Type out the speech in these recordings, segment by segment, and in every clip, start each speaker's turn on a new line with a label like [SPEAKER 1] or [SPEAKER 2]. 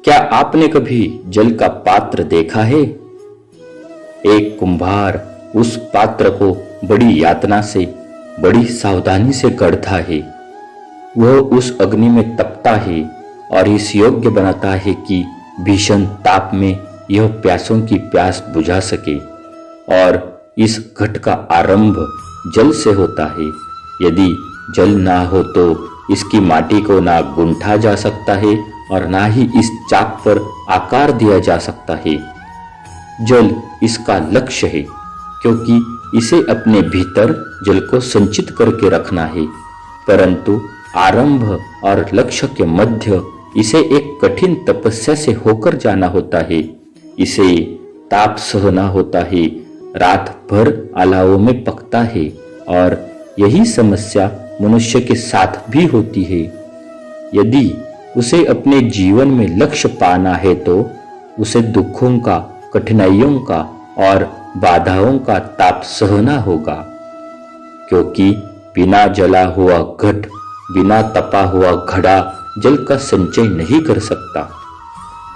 [SPEAKER 1] क्या आपने कभी जल का पात्र देखा है? एक कुंभार उस पात्र को बड़ी यातना से, बड़ी सावधानी से गढ़ता है। वह उस अग्नि में तपता है और इस योग्य बनाता है कि भीषण ताप में यह प्यासों की प्यास बुझा सके। और इस घट का आरंभ जल से होता है। यदि जल ना हो तो इसकी माटी को ना गूंथा जा सकता है और ना ही इस चाक पर आकार दिया जा सकता है। जल इसका लक्ष्य है, क्योंकि इसे अपने भीतर जल को संचित करके रखना है। परंतु आरंभ और लक्ष्य के मध्य इसे एक कठिन तपस्या से होकर जाना होता है। इसे ताप सहना होता है, रात भर अलावों में पकता है। और यही समस्या मनुष्य के साथ भी होती है। यदि उसे अपने जीवन में लक्ष्य पाना है तो उसे दुखों का, कठिनाइयों का और बाधाओं का ताप सहना होगा, क्योंकि बिना जला हुआ घट, बिना तपा हुआ घड़ा जल का संचय नहीं कर सकता।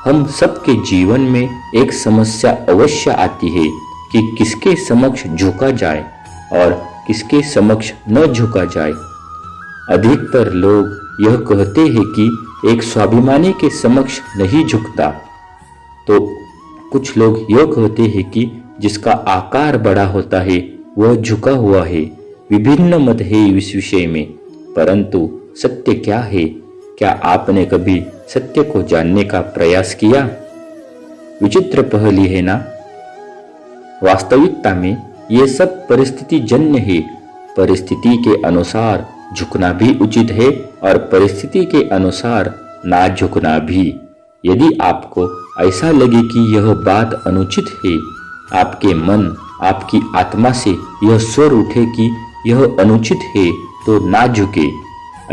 [SPEAKER 1] हम सबके जीवन में एक समस्या अवश्य आती है कि किसके समक्ष झुका जाए और किसके समक्ष न झुका जाए। अधिकतर लोग यह कहते हैं कि एक स्वाभिमानी के समक्ष नहीं झुकता, तो कुछ लोग यह कहते हैं कि जिसका आकार बड़ा होता है वह झुका हुआ है। विभिन्न मत है इस विषय में, परंतु सत्य क्या है? क्या आपने कभी सत्य को जानने का प्रयास किया? विचित्र पहेली है ना? वास्तविकता में ये सब परिस्थिति जन्य है। परिस्थिति के अनुसार झुकना भी उचित है और परिस्थिति के अनुसार ना झुकना भी। यदि आपको ऐसा लगे कि यह बात अनुचित है, आपके मन, आपकी आत्मा से यह स्वर उठे कि यह अनुचित है, तो ना झुके।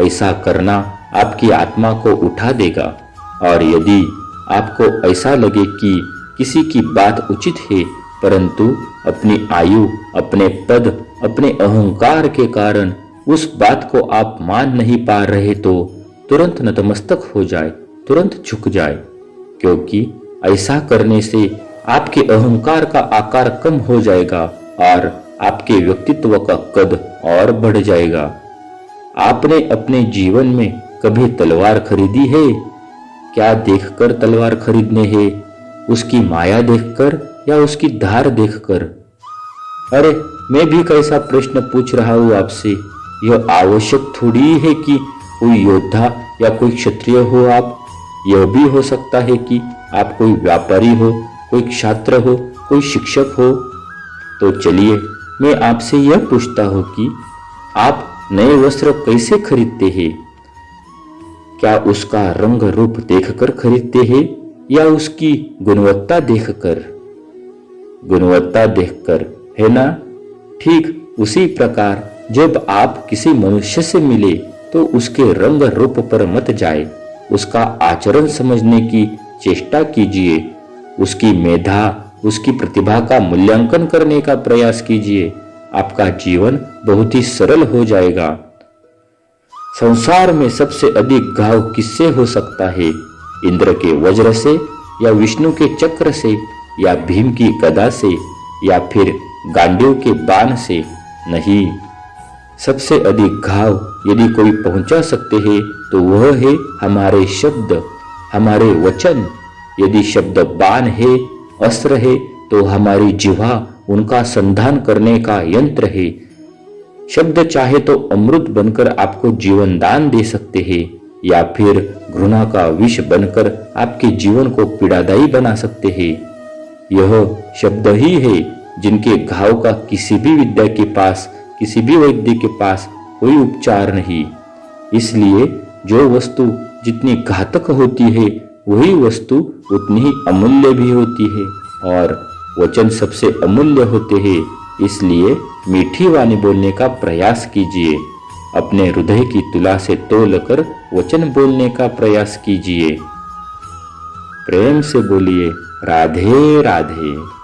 [SPEAKER 1] ऐसा करना आपकी आत्मा को उठा देगा। और यदि आपको ऐसा लगे कि किसी की बात उचित है, परंतु अपनी आयु, अपने पद, अपने अहंकार के कारण उस बात को आप मान नहीं पा रहे, तो तुरंत नतमस्तक हो जाए, तुरंत झुक जाए। क्योंकि ऐसा करने से आपके अहंकार का आकार कम हो जाएगा और आपके व्यक्तित्व का कद और बढ़ जाएगा। आपने अपने जीवन में कभी तलवार खरीदी है? क्या देखकर तलवार खरीदने है? उसकी माया देखकर या उसकी धार देखकर? अरे, मैं भी कैसा प्रश्न पूछ रहा हूं आपसे। यह आवश्यक थोड़ी है कि कोई योद्धा या कोई क्षत्रिय हो आप। यह भी हो सकता है कि आप कोई व्यापारी हो, कोई छात्र हो, कोई शिक्षक हो। तो चलिए मैं आपसे यह पूछता हूं कि आप नए वस्त्र कैसे खरीदते हैं? क्या उसका रंग रूप देखकर खरीदते हैं या उसकी गुणवत्ता देखकर? गुणवत्ता देखकर, है ना? ठीक उसी प्रकार जब आप किसी मनुष्य से मिले तो उसके रंग रूप पर मत जाए, उसका आचरण समझने की चेष्टा कीजिए। उसकी मेधा, उसकी प्रतिभा का मूल्यांकन करने का प्रयास कीजिए। आपका जीवन बहुत ही सरल हो जाएगा। संसार में सबसे अधिक घाव किससे हो सकता है? इंद्र के वज्र से या विष्णु के चक्र से या भीम की गदा से या फिर गांडीव के बाण से? नहीं। सबसे अधिक घाव यदि कोई पहुंचा सकते हैं तो वह है हमारे शब्द, हमारे वचन। यदि शब्द बाण है, अस्त्र है, तो हमारी जिह्वा उनका संधान करने का यंत्र है। शब्द चाहे तो अमृत बनकर आपको जीवन दान दे सकते हैं या फिर घृणा का विष बनकर आपके जीवन को पीड़ादायी बना सकते हैं। यह शब्द ही है जिनके घाव का किसी भी विद्या के पास, किसी भी वैद्य के पास कोई उपचार नहीं। इसलिए जो वस्तु जितनी घातक होती है, वही वस्तु उतनी ही अमूल्य भी होती है। और वचन सबसे अमूल्य होते हैं। इसलिए मीठी वाणी बोलने का प्रयास कीजिए। अपने हृदय की तुला से तोलकर वचन बोलने का प्रयास कीजिए। प्रेम से बोलिए, राधे राधे।